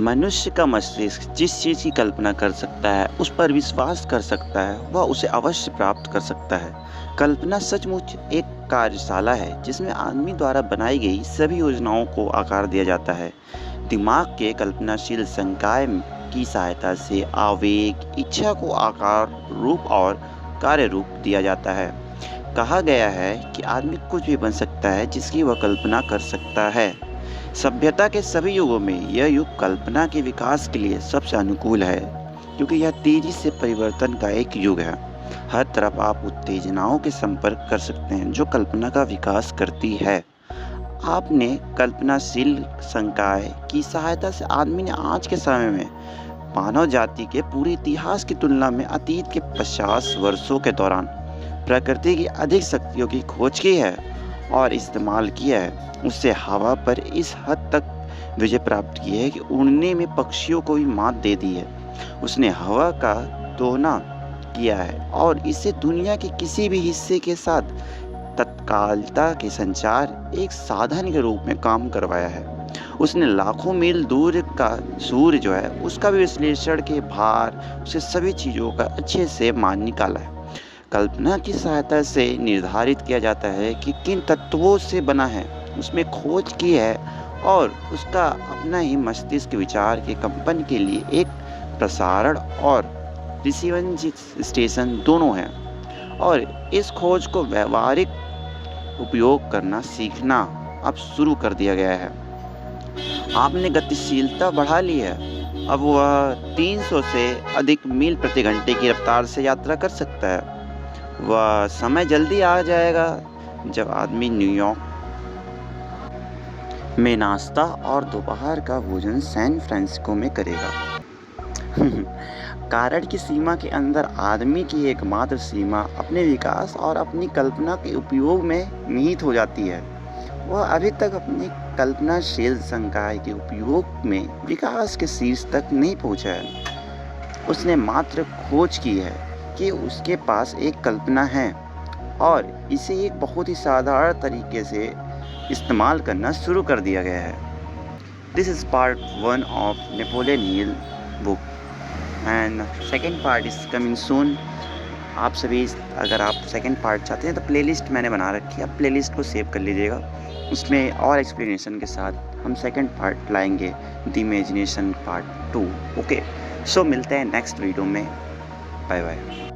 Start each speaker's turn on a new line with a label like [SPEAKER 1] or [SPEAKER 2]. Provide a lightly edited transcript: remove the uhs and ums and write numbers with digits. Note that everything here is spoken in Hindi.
[SPEAKER 1] मनुष्य का मस्तिष्क जिस चीज़ की कल्पना कर सकता है, उस पर विश्वास कर सकता है, वह उसे अवश्य प्राप्त कर सकता है। कल्पना सचमुच एक कार्यशाला है जिसमें आदमी द्वारा बनाई गई सभी योजनाओं को आकार दिया जाता है। दिमाग के कल्पनाशील संकाय की सहायता से आवेग, इच्छा को आकार, रूप और कार्य रूप दिया जाता है। कहा गया है कि आदमी कुछ भी बन सकता है जिसकी वह कल्पना कर सकता है। सभ्यता के सभी युगों में यह युग कल्पना के विकास के लिए सबसे अनुकूल है, क्योंकि यह तेजी से परिवर्तन का एक युग है। हर तरफ आप उत्तेजनाओं के संपर्क कर सकते हैं जो कल्पना का विकास करती है। आपने कल्पनाशील संकाय की सहायता से आदमी ने आज के समय में मानव जाति के पूरे इतिहास की तुलना में अतीत के 50 वर्षों के दौरान प्रकृति की अधिक शक्तियों की खोज की है और इस्तेमाल किया है। उससे हवा पर इस हद तक विजय प्राप्त की है कि उड़ने में पक्षियों को भी मात दे दी है। उसने हवा का दोहना किया है और इसे दुनिया के किसी भी हिस्से के साथ तत्कालता के संचार एक साधन के रूप में काम करवाया है। उसने लाखों मील दूर का सूर्य जो है उसका भी विश्लेषण के भार उसे सभी चीज़ों का अच्छे से मान निकाला है। कल्पना की सहायता से निर्धारित किया जाता है कि किन तत्वों से बना है, उसमें खोज की है और उसका अपना ही मस्तिष्क विचार के कंपन के लिए एक प्रसारण और रिसीवन स्टेशन दोनों हैं और इस खोज को व्यावहारिक उपयोग करना सीखना अब शुरू कर दिया गया है। आपने गतिशीलता बढ़ा ली है। अब वह 300 से अधिक मील प्रति घंटे की रफ्तार से यात्रा कर सकता है। वह समय जल्दी आ जाएगा जब आदमी न्यूयॉर्क में नाश्ता और दोपहर का भोजन सैन फ्रांसिस्को में करेगा। कारण की सीमा के अंदर आदमी की एकमात्र सीमा अपने विकास और अपनी कल्पना के उपयोग में निहित हो जाती है। वह अभी तक अपनी कल्पनाशील संकाय के उपयोग में विकास के शीर्ष तक नहीं पहुंचा है। उसने मात्र खोज की है कि उसके पास एक कल्पना है और इसे एक बहुत ही साधारण तरीके से इस्तेमाल करना शुरू कर दिया गया है। This is part 1 of Napoleon Hill book and second part is coming soon. आप सभी अगर आप सेकेंड पार्ट चाहते हैं तो प्लेलिस्ट मैंने बना रखी है, आप प्लेलिस्ट को सेव कर लीजिएगा। उसमें और एक्सप्लेनेशन के साथ हम सेकेंड पार्ट लाएंगे, the imagination part 2। Okay, so मिलते हैं नेक्स्ट वीडियो में। Bye bye.